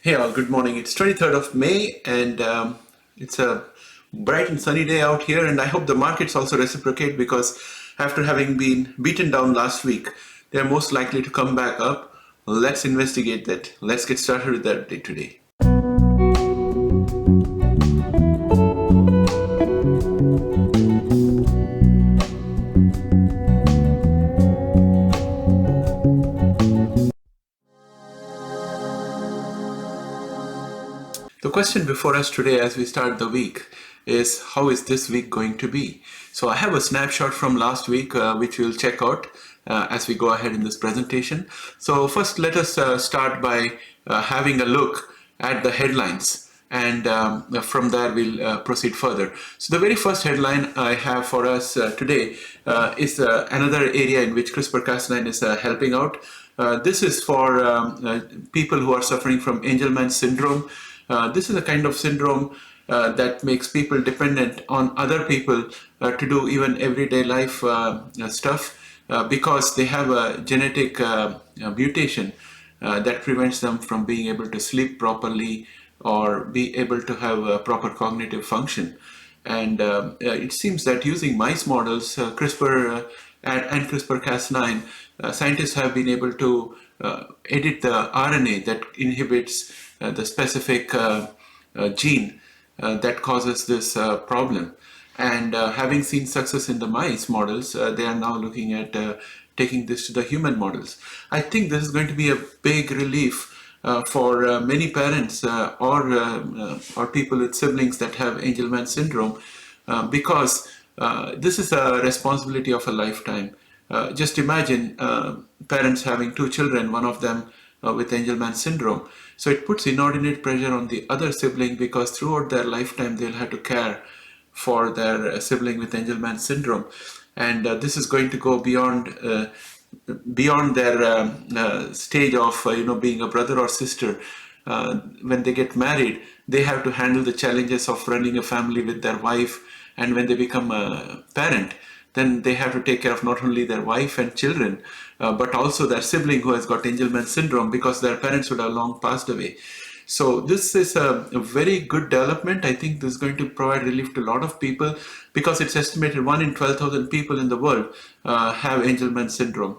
Hey all, good morning. It's 23rd of May and it's a bright and sunny day out here, and I hope the markets also reciprocate because after having been beaten down last week, they're most likely to come back up. Let's investigate that. Let's get started with that day today. The question before us today as we start the week is, how is this week going to be? So I have a snapshot from last week which we'll check out as we go ahead in this presentation. So first let us start by having a look at the headlines, and from there we'll proceed further. So the very first headline I have for us today is another area in which CRISPR-Cas9 is helping out. This is for people who are suffering from Angelman syndrome. This is a kind of syndrome that makes people dependent on other people to do even everyday life stuff because they have a genetic mutation that prevents them from being able to sleep properly or be able to have a proper cognitive function. And it seems that using mice models, CRISPR and CRISPR-Cas9, scientists have been able to edit the RNA that inhibits the specific gene that causes this problem. And having seen success in the mice models, they are now looking at taking this to the human models. I think this is going to be a big relief for many parents or people with siblings that have Angelman syndrome because this is a responsibility of a lifetime. Just imagine parents having two children, one of them with Angelman syndrome. So it puts inordinate pressure on the other sibling because throughout their lifetime they'll have to care for their sibling with Angelman syndrome. And this is going to go beyond their stage of being a brother or sister. When they get married, they have to handle the challenges of running a family with their wife, and when they become a parent, then they have to take care of not only their wife and children, but also their sibling who has got Angelman syndrome because their parents would have long passed away. So this is a very good development. I think this is going to provide relief to a lot of people because it's estimated 1 in 12,000 people in the world have Angelman syndrome.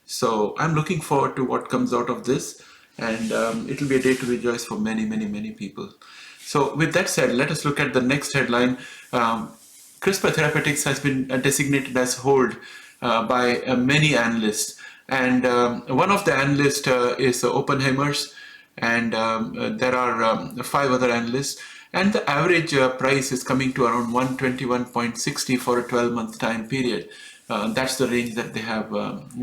So I'm looking forward to what comes out of this, and it will be a day to rejoice for many, many, many people. So with that said, let us look at the next headline. CRISPR Therapeutics has been designated as hold by many analysts, and one of the analysts is Oppenheimer's, and there are 5 other analysts, and the average price is coming to around 121.60 for a 12-month time period. That's the range that they have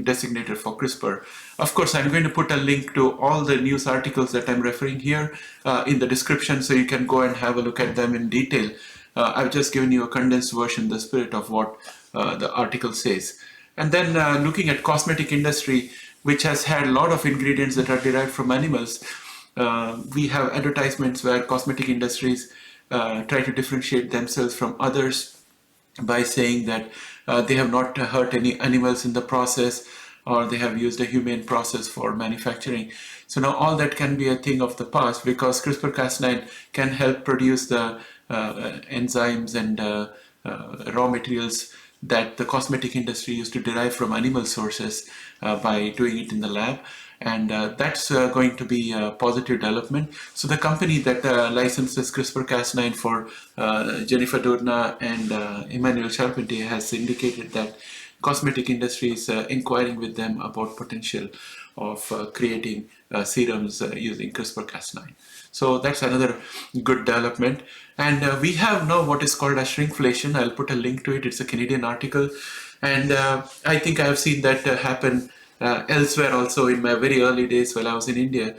designated for CRISPR. Of course, I'm going to put a link to all the news articles that I'm referring here in the description, so you can go and have a look at them in detail. I've just given you a condensed version, the spirit of what the article says. And then looking at cosmetic industry, which has had a lot of ingredients that are derived from animals. We have advertisements where cosmetic industries try to differentiate themselves from others by saying that they have not hurt any animals in the process, or they have used a humane process for manufacturing. So now all that can be a thing of the past because CRISPR-Cas9 can help produce the enzymes and raw materials that the cosmetic industry used to derive from animal sources by doing it in the lab. And that's going to be a positive development. So the company that licenses CRISPR-Cas9 for Jennifer Doudna and Emmanuel Charpentier has indicated that cosmetic industry is inquiring with them about potential of creating serums using CRISPR-Cas9. So that's another good development. And we have now what is called a shrinkflation. I'll put a link to it. It's a Canadian article. And I think I have seen that happen elsewhere also in my very early days while I was in India.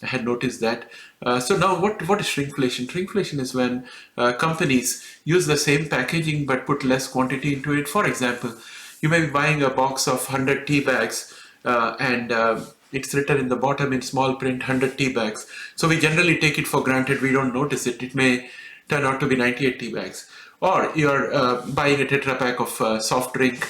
I had noticed that. So now what is shrinkflation? Shrinkflation is when companies use the same packaging but put less quantity into it. For example, you may be buying a box of 100 tea bags and it's written in the bottom in small print 100 tea bags. So we generally take it for granted. We don't notice it. It may turn out to be 98 tea bags. Or you're buying a Tetra pack of soft drink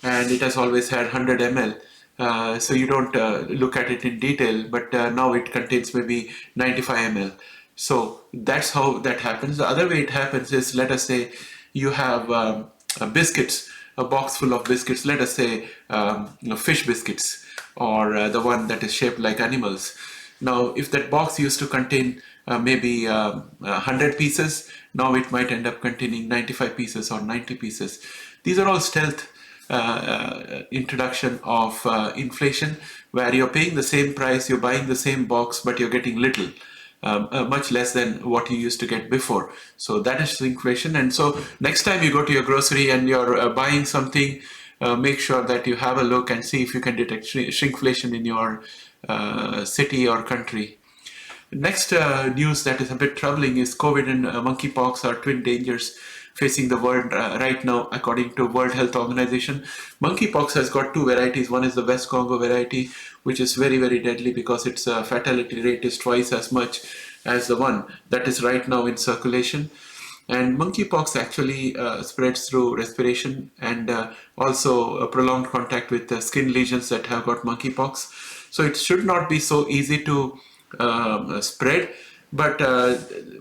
and it has always had 100 ml. so you don't look at it in detail, but now it contains maybe 95 ml. So that's how that happens. The other way it happens is, let us say you have biscuits, a box full of biscuits, let us say fish biscuits, or the one that is shaped like animals. Now, if that box used to contain maybe 100 pieces, now it might end up containing 95 pieces or 90 pieces. These are all stealth introduction of inflation, where you're paying the same price, you're buying the same box, but you're getting little. Much less than what you used to get before. So that is inflation. And so next time you go to your grocery and you're buying something, make sure that you have a look and see if you can detect shrinkflation in your city or country. Next news that is a bit troubling is COVID and monkeypox are twin dangers facing the world right now, according to World Health Organization. Monkeypox has got two varieties. One is the West Congo variety, which is very, very deadly because its fatality rate is twice as much as the one that is right now in circulation. And monkeypox actually spreads through respiration and also prolonged contact with skin lesions that have got monkeypox. So it should not be so easy to spread, but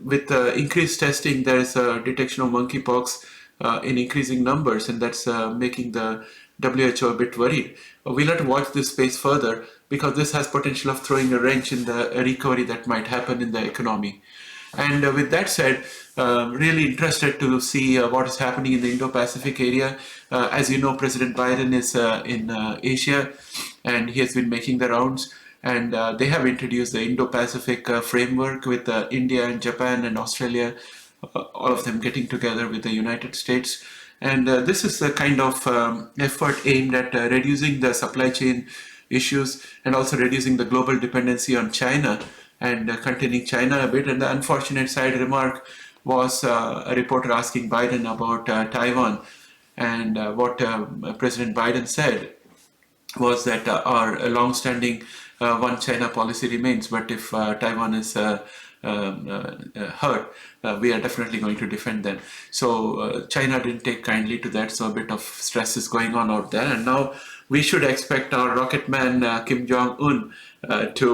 with increased testing, there is a detection of monkeypox in increasing numbers, and that's making the WHO a bit worried. We'll have to watch this space further because this has potential of throwing a wrench in the recovery that might happen in the economy. And with that said, really interested to see what is happening in the Indo-Pacific area. As you know, President Biden is in Asia, and he has been making the rounds. And they have introduced the Indo-Pacific framework with India and Japan and Australia, all of them getting together with the United States. And this is the kind of effort aimed at reducing the supply chain issues and also reducing the global dependency on China and containing China a bit. And the unfortunate side remark was a reporter asking Biden about Taiwan. And what President Biden said was that our long-standing one China policy remains, but if Taiwan is hurt, we are definitely going to defend them. So China didn't take kindly to that, so a bit of stress is going on out there. And now we should expect our rocket man Kim Jong-un to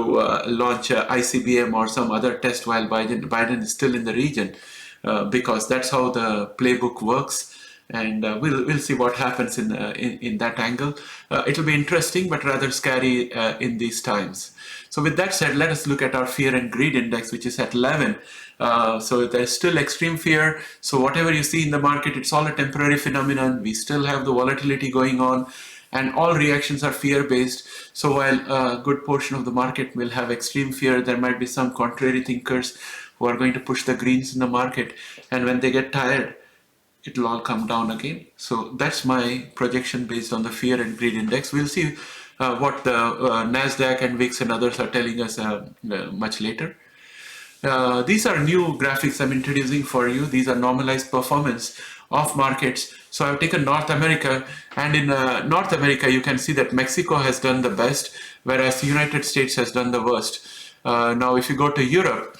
launch ICBM or some other test while Biden is still in the region, because that's how the playbook works. And we'll see what happens in that angle. It'll be interesting, but rather scary in these times. So with that said, let us look at our fear and greed index, which is at 11. So there's still extreme fear. So whatever you see in the market, it's all a temporary phenomenon. We still have the volatility going on, and all reactions are fear-based. So while a good portion of the market will have extreme fear, there might be some contrary thinkers who are going to push the greens in the market. And when they get tired, it'll all come down again. So that's my projection based on the fear and greed index. We'll see what the Nasdaq and VIX and others are telling us much later. These are new graphics I'm introducing for you. These are normalized performance of markets. So I've taken North America, and in North America, you can see that Mexico has done the best, whereas the United States has done the worst. Now, if you go to Europe,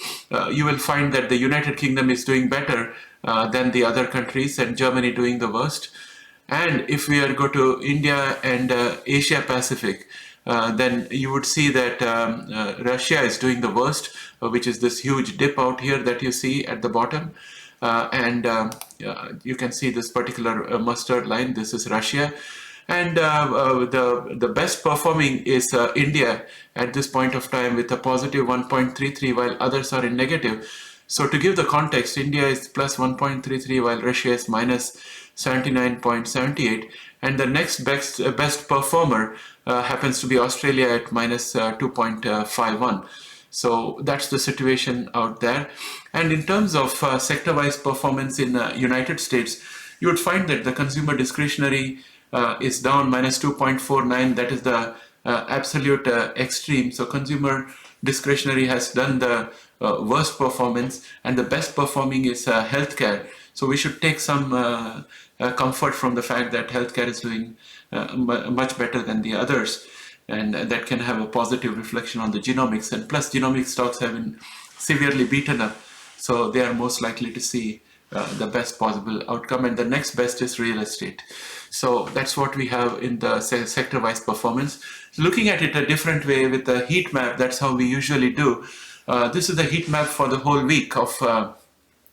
you will find that the United Kingdom is doing better than the other countries, and Germany doing the worst. And if we go to India and Asia Pacific, then you would see that Russia is doing the worst, which is this huge dip out here that you see at the bottom. And you can see this particular mustard line. This is Russia. And the best performing is India at this point of time with a positive 1.33, while others are in negative. So to give the context, India is plus 1.33 while Russia is minus 79.78, and the next best performer happens to be Australia at minus 2.51. So that's the situation out there. And in terms of sector-wise performance in United States, you would find that the consumer discretionary is down minus 2.49. That is the absolute extreme. So consumer discretionary has done the worst performance, and the best performing is healthcare. So we should take some comfort from the fact that healthcare is doing much better than the others, and that can have a positive reflection on the genomics. And plus, genomic stocks have been severely beaten up, so they are most likely to see the best possible outcome, and the next best is real estate. So that's what we have in the sector-wise performance. Looking at it a different way with the heat map, that's how we usually do. This is the heat map for the whole week of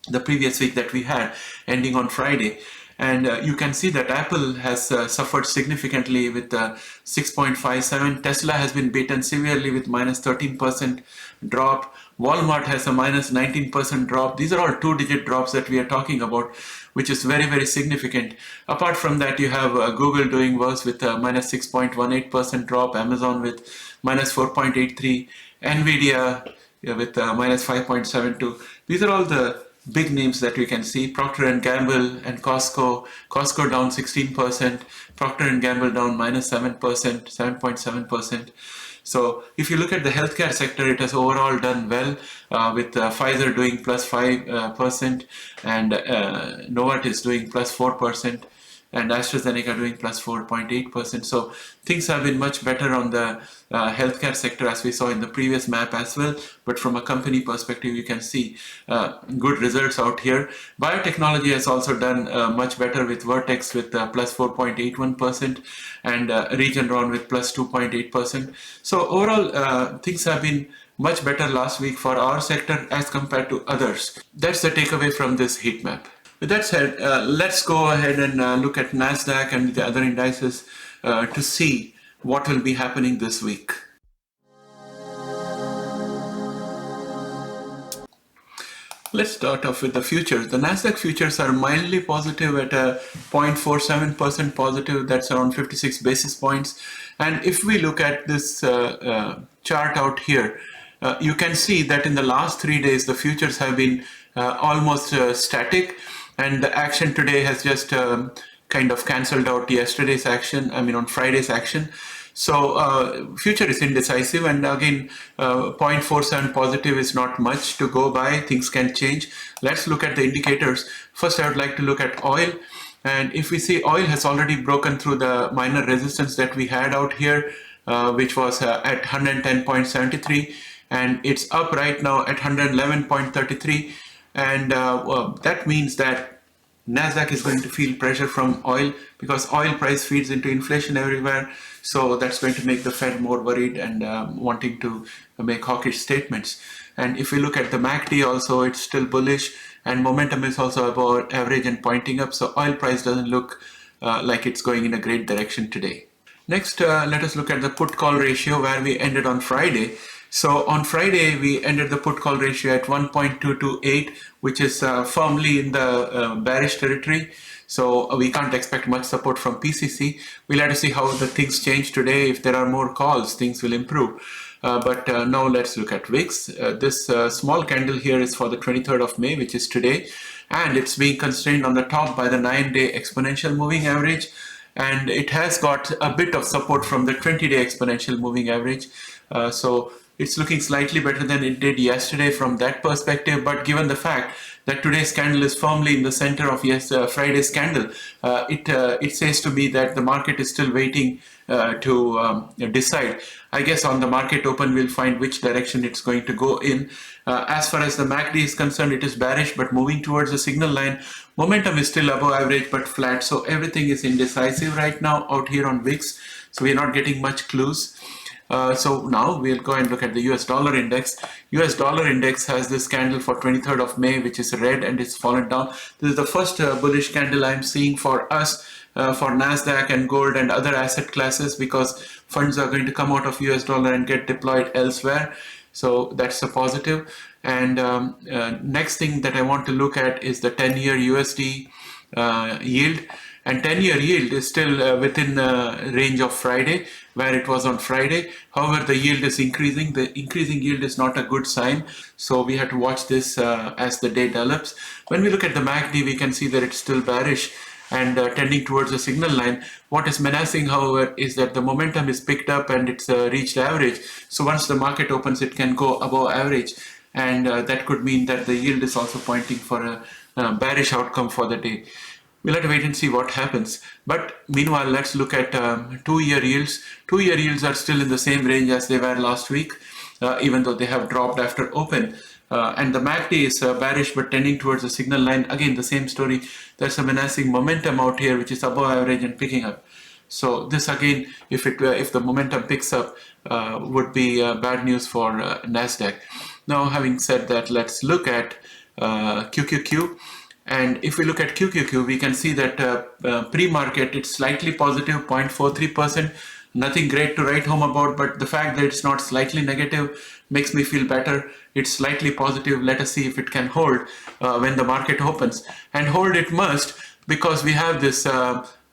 the previous week that we had, ending on Friday. And you can see that Apple has suffered significantly with 6.57. Tesla has been beaten severely with minus 13% drop. Walmart has a minus 19% drop. These are all two-digit drops that we are talking about, which is very, very significant. Apart from that, you have Google doing worse with a minus 6.18% drop, Amazon with minus 4.83, Nvidia with minus 5.72. These are all the big names that we can see. Procter & Gamble and Costco down 16%, Procter & Gamble down minus 7%, 7.7%. So if you look at the healthcare sector, it has overall done well, with Pfizer doing plus 5% and Novartis doing plus 4%. And AstraZeneca doing plus 4.8%. So things have been much better on the healthcare sector, as we saw in the previous map as well. But from a company perspective, you can see good results out here. Biotechnology has also done much better, with Vertex with plus 4.81% and Regeneron with plus 2.8%. So overall, things have been much better last week for our sector as compared to others. That's the takeaway from this heat map. With that said, let's go ahead and look at Nasdaq and the other indices to see what will be happening this week. Let's start off with the futures. The Nasdaq futures are mildly positive at a 0.47% positive. That's around 56 basis points. And if we look at this chart out here, you can see that in the last 3 days, the futures have been almost static. And the action today has just kind of cancelled out yesterday's action, on Friday's action. So future is indecisive, and again, 0.47 positive is not much to go by. Things can change. Let's look at the indicators. First, I would like to look at oil. And if we see, oil has already broken through the minor resistance that we had out here, which was at 110.73. And it's up right now at 111.33. And that means that Nasdaq is going to feel pressure from oil, because oil price feeds into inflation everywhere. So that's going to make the Fed more worried and wanting to make hawkish statements. And if we look at the MACD also, it's still bullish, and momentum is also above average and pointing up. So oil price doesn't look like it's going in a great direction today. Next, let us look at the put call ratio, where we ended on Friday. So on Friday, we ended the put call ratio at 1.228, which is firmly in the bearish territory. So we can't expect much support from PCC. We'll have to see how the things change today. If there are more calls, things will improve. But now let's look at VIX. This small candle here is for the 23rd of May, which is today. And it's being constrained on the top by the 9-day exponential moving average. And it has got a bit of support from the 20-day exponential moving average. So it's looking slightly better than it did yesterday from that perspective. But given the fact that today's candle is firmly in the center of Friday's candle, it says to me that the market is still waiting to decide. I guess on the market open, we'll find which direction it's going to go in. As far as the MACD is concerned, it is bearish but moving towards the signal line. Momentum is still above average but flat. So everything is indecisive right now out here on VIX. So we're not getting much clues. So now we'll go and look at the US dollar index. US dollar index has this candle for 23rd of May, which is red and it's fallen down. This is the first bullish candle I'm seeing for us, for Nasdaq and gold and other asset classes, because funds are going to come out of US dollar and get deployed elsewhere. So that's a positive. And next thing that I want to look at is the 10-year USD yield. And 10-year yield is still within the range of Friday, where it was on Friday. However, the yield is increasing. The increasing yield is not a good sign. So we have to watch this as the day develops. When we look at the MACD, we can see that it's still bearish and tending towards the signal line. What is menacing, however, is that the momentum is picked up and it's reached average. So once the market opens, it can go above average. And that could mean that the yield is also pointing for a bearish outcome for the day. We'll have to wait and see what happens. But meanwhile, let's look at 2-year yields. 2-year yields are still in the same range as they were last week, even though they have dropped after open. and the MACD is bearish but tending towards the signal line. Again, the same story. There's some menacing momentum out here, which is above average and picking up. So this again, if the momentum picks up, would be bad news for Nasdaq. Now, having said that, let's look at QQQ. And if we look at QQQ, we can see that pre-market, it's slightly positive, 0.43%. Nothing great to write home about, but the fact that it's not slightly negative makes me feel better. It's slightly positive. Let us see if it can hold when the market opens. And hold it must, because we have this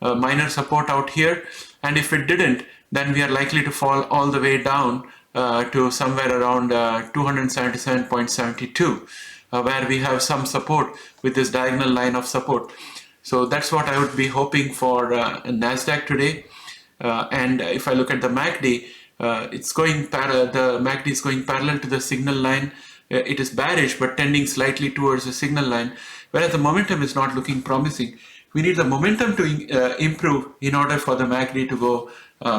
minor support out here. And if it didn't, then we are likely to fall all the way down to somewhere around 277.72. Where we have some support with this diagonal line of support. So that's what I would be hoping for Nasdaq today. And if I look at the MACD, it's going parallel. The MACD is going parallel to the signal line. It is bearish, but tending slightly towards the signal line. Whereas the momentum is not looking promising. We need the momentum to improve in order for the MACD to go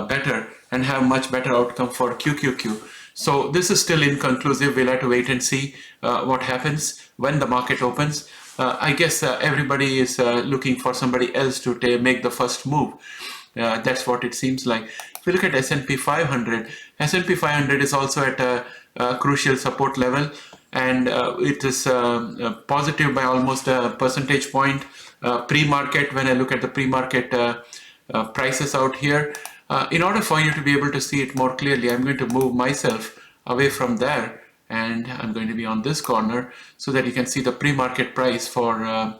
better and have much better outcome for QQQ. So this is still inconclusive. We'll have to wait and see what happens when the market opens. I guess everybody is looking for somebody else to make the first move. That's what it seems like. If you look at S&P 500, S&P 500 is also at a crucial support level, and it is positive by almost a percentage point pre-market. When I look at the pre-market prices out here, in order for you to be able to see it more clearly, I'm going to move myself away from there, and I'm going to be on this corner so that you can see the pre-market price for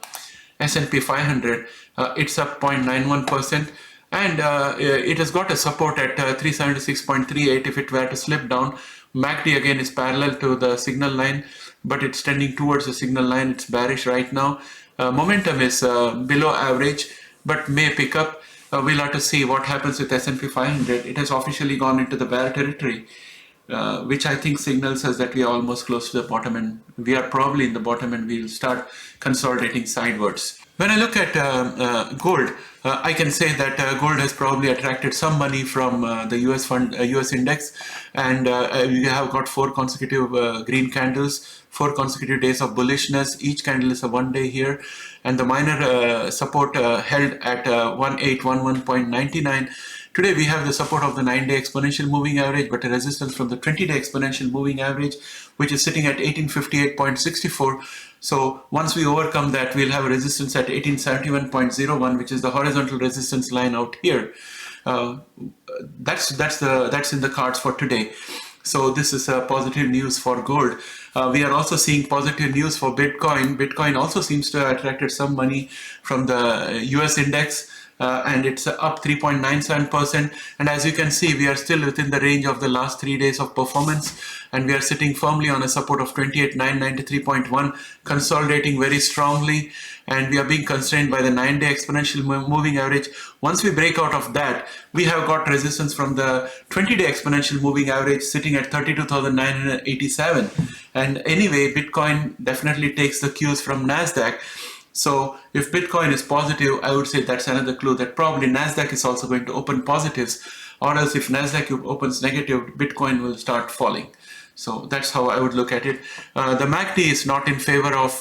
S&P 500. It's up 0.91%, and it has got a support at 376.38. If it were to slip down, MACD again is parallel to the signal line, but it's tending towards the signal line. It's bearish right now. Momentum is below average, but may pick up. We'll have to see what happens with S&P 500. It has officially gone into the bear territory, which I think signals us that we are almost close to the bottom, and we are probably in the bottom, and we'll start consolidating sidewards. When I look at gold, I can say that gold has probably attracted some money from the US fund, US index, and we have got 4 consecutive green candles, 4 consecutive days of bullishness. Each candle is a 1 day here, and the minor support held at 1811.99. Today we have the support of the 9-day exponential moving average, but a resistance from the 20-day exponential moving average, which is sitting at 1858.64. So once we overcome that, we'll have a resistance at 1871.01, which is the horizontal resistance line out here. That's in the cards for today. So this is positive news for gold. We are also seeing positive news for Bitcoin. Bitcoin also seems to have attracted some money from the US index. And it's up 3.97%. And as you can see, we are still within the range of the last 3 days of performance, and we are sitting firmly on a support of 28,993.1, consolidating very strongly, and we are being constrained by the 9-day exponential moving average. Once we break out of that, we have got resistance from the 20-day exponential moving average sitting at 32,987. And anyway, Bitcoin definitely takes the cues from Nasdaq. So if Bitcoin is positive, I would say that's another clue that probably Nasdaq is also going to open positives, or else if Nasdaq opens negative, Bitcoin will start falling. So that's how I would look at it. The MACD is not in favor of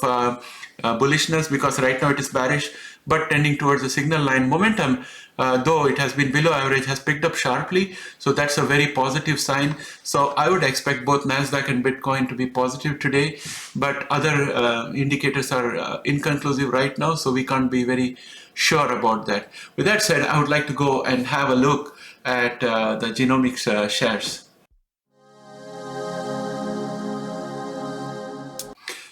bullishness, because right now it is bearish, but tending towards the signal line. Momentum, though it has been below average, has picked up sharply. So that's a very positive sign. So I would expect both Nasdaq and Bitcoin to be positive today, but other indicators are inconclusive right now, so we can't be very sure about that. With that said, I would like to go and have a look at the Genomic shares.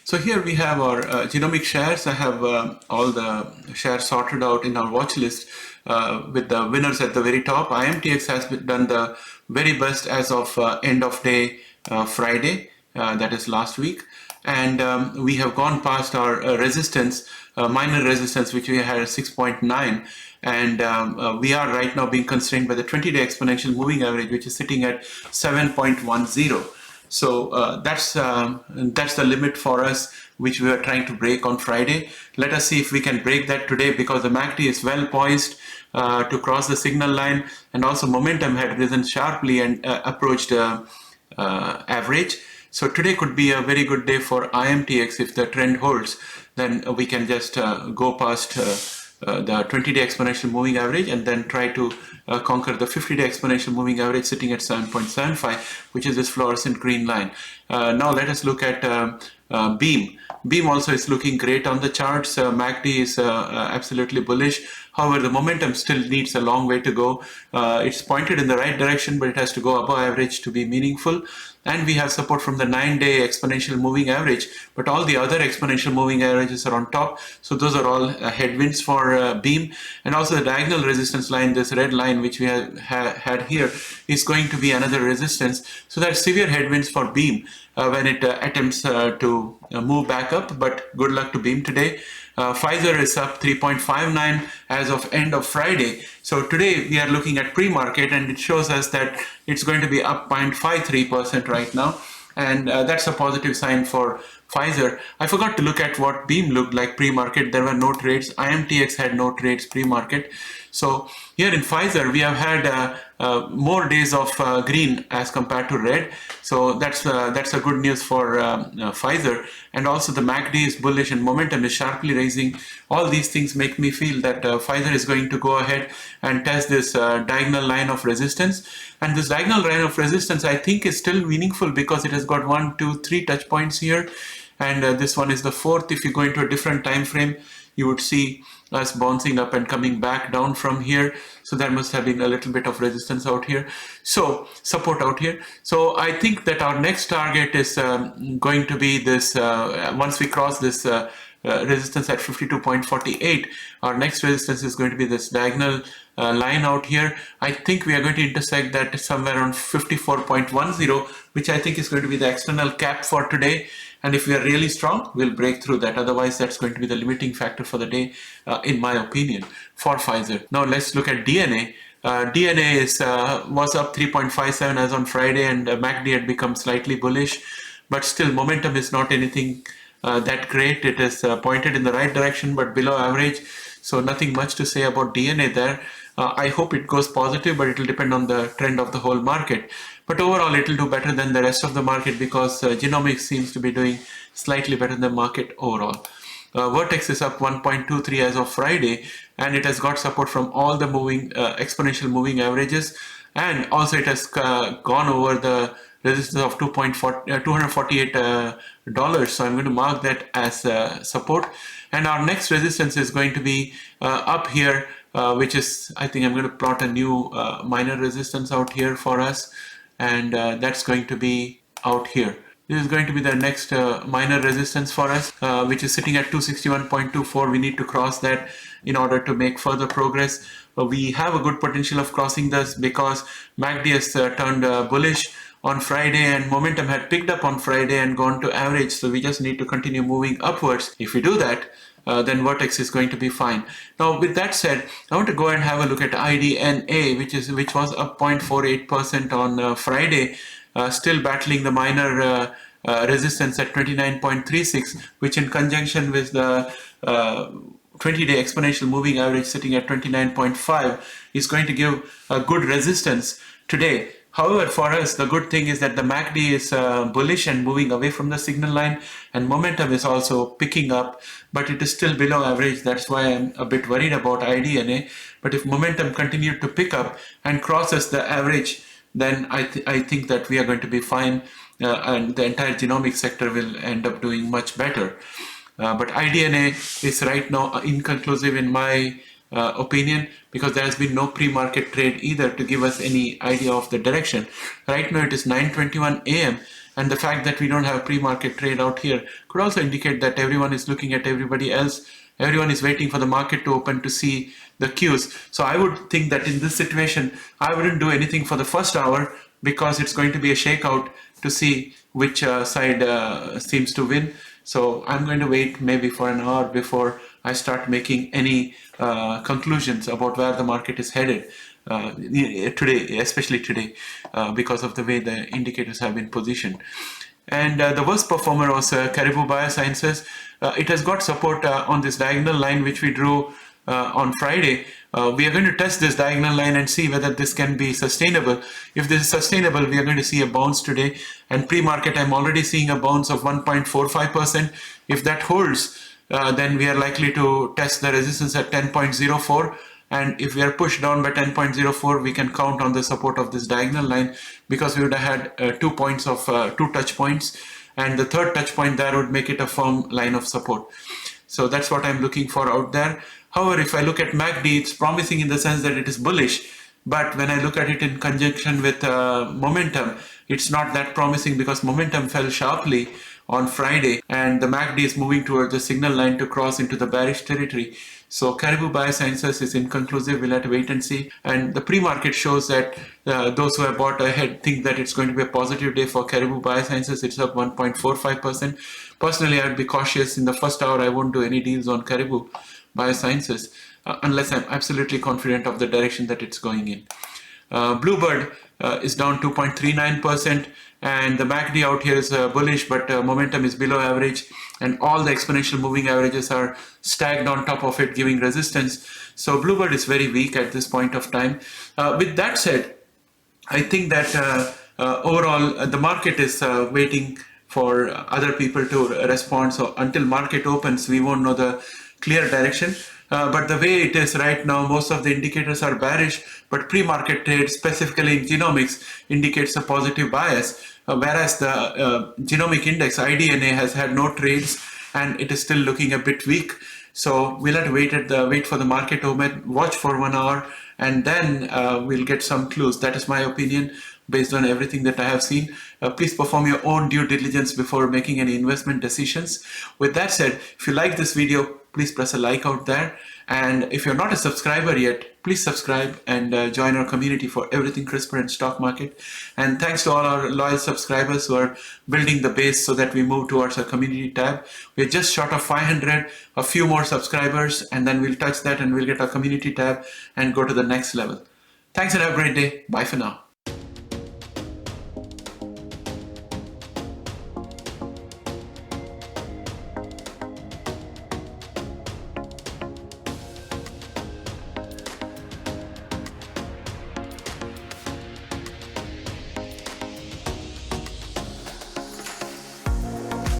So here we have our Genomic shares. I have all the shares sorted out in our watch list with the winners at the very top. IMTX has done the very best as of end of day Friday, that is last week. And we have gone past our resistance, minor resistance, which we had at 6.9. And we are right now being constrained by the 20-day exponential moving average, which is sitting at 7.10. So that's the limit for us, which we are trying to break on Friday. Let us see if we can break that today, because the MACD is well poised to cross the signal line, and also momentum had risen sharply and approached average. So today could be a very good day for IMTX. If the trend holds, then we can just go past the 20-day exponential moving average and then try to conquer the 50-day exponential moving average sitting at 7.75, which is this fluorescent green line. Now let us look at Beam. Beam also is looking great on the charts. MACD is absolutely bullish. However, the momentum still needs a long way to go. It's pointed in the right direction, but it has to go above average to be meaningful. And we have support from the 9-day exponential moving average, but all the other exponential moving averages are on top. So those are all headwinds for Beam. And also the diagonal resistance line, this red line which we have had here, is going to be another resistance. So there are severe headwinds for Beam when it attempts to move back up, but good luck to Beam today. Pfizer is up 3.59 as of end of Friday. So today we are looking at pre-market, and it shows us that it's going to be up 0.53% right now. And that's a positive sign for Pfizer. I forgot to look at what Beam looked like pre-market. There were no trades. IMTX had no trades pre-market. So here in Pfizer, we have had more days of green as compared to red. So that's a good news for Pfizer. And also the MACD is bullish and momentum is sharply rising. All these things make me feel that Pfizer is going to go ahead and test this diagonal line of resistance. And this diagonal line of resistance, I think, is still meaningful because it has got 1, 2, 3 touch points here. And this one is the fourth. If you go into a different time frame, you would see us bouncing up and coming back down from here. So there must have been a little bit of resistance out here. So support out here. So I think that our next target is going to be this, once we cross this resistance at 52.48, our next resistance is going to be this diagonal line out here. I think we are going to intersect that somewhere around 54.10, which I think is going to be the external cap for today. And if we are really strong, we'll break through that. Otherwise, that's going to be the limiting factor for the day, in my opinion, for Pfizer. Now, let's look at DNA. DNA was up 3.57 as on Friday, and MACD had become slightly bullish. But still, momentum is not anything that great. It is pointed in the right direction, but below average. So nothing much to say about DNA there. I hope it goes positive, but it will depend on the trend of the whole market. But overall, it will do better than the rest of the market because Genomic seems to be doing slightly better than the market overall. Vertex is up 1.23 as of Friday, and it has got support from all the moving exponential moving averages, and also it has gone over the resistance of $248. So I'm going to mark that as support. And our next resistance is going to be up here, which is, I think I'm going to plot a new minor resistance out here for us. And that's going to be out here. This is going to be the next minor resistance for us, which is sitting at 261.24. We need to cross that in order to make further progress. We have a good potential of crossing this because MACD has turned bullish on Friday, and momentum had picked up on Friday and gone to average. So we just need to continue moving upwards. If we do that, then Vertex is going to be fine. Now, with that said, I want to go and have a look at IDNA, which was up 0.48% on Friday, still battling the minor resistance at 29.36, which in conjunction with the 20-day exponential moving average sitting at 29.5 is going to give a good resistance today. However, for us, the good thing is that the MACD is bullish and moving away from the signal line, and momentum is also picking up, but it is still below average. That's why I'm a bit worried about IDNA. But if momentum continued to pick up and crosses the average, then I think that we are going to be fine, and the entire genomic sector will end up doing much better. But IDNA is right now inconclusive in my opinion, because there has been no pre-market trade either to give us any idea of the direction. Right now it is 9:21 a.m. and the fact that we don't have pre-market trade out here could also indicate that everyone is looking at everybody else. Everyone is waiting for the market to open to see the cues. So I would think that in this situation, I wouldn't do anything for the first hour because it's going to be a shakeout to see which side seems to win. So I'm going to wait maybe for an hour before I start making any conclusions about where the market is headed today, especially today, because of the way the indicators have been positioned. And the worst performer was Caribou Biosciences. It has got support on this diagonal line which we drew on Friday, we are going to test this diagonal line and see whether this can be sustainable. If this is sustainable, we are going to see a bounce today. And pre-market, I'm already seeing a bounce of 1.45%. If that holds, then we are likely to test the resistance at 10.04. And if we are pushed down by 10.04, we can count on the support of this diagonal line, because we would have had 2 points of 2 touch points. And the third touch point there would make it a firm line of support. So that's what I'm looking for out there. However, if I look at MACD, it's promising in the sense that it is bullish. But when I look at it in conjunction with momentum, it's not that promising, because momentum fell sharply on Friday and the MACD is moving towards the signal line to cross into the bearish territory. So Caribou Biosciences is inconclusive. We'll have to wait and see. And the pre-market shows that those who have bought ahead think that it's going to be a positive day for Caribou Biosciences. It's up 1.45%. Personally, I would be cautious. In the first hour, I won't do any deals on Caribou Biosciences unless I'm absolutely confident of the direction that it's going in. Bluebird is down 2.39%, and the MACD out here is bullish, but momentum is below average, and all the exponential moving averages are stacked on top of it, giving resistance. So Bluebird is very weak at this point of time. With that said, I think that overall the market is waiting for other people to respond. So until market opens, we won't know the clear direction. But the way it is right now, most of the indicators are bearish, but pre-market trade, specifically in genomics, indicates a positive bias, whereas the genomic index, IDNA, has had no trades and it is still looking a bit weak. So we'll have to wait for the market open, watch for 1 hour, and then we'll get some clues. That is my opinion based on everything that I have seen. Please perform your own due diligence before making any investment decisions. With that said, if you like this video, please press a like out there. And if you're not a subscriber yet, please subscribe and join our community for everything CRISPR and stock market. And thanks to all our loyal subscribers who are building the base so that we move towards our community tab. We're just short of 500, a few more subscribers, and then we'll touch that and we'll get our community tab and go to the next level. Thanks and have a great day. Bye for now.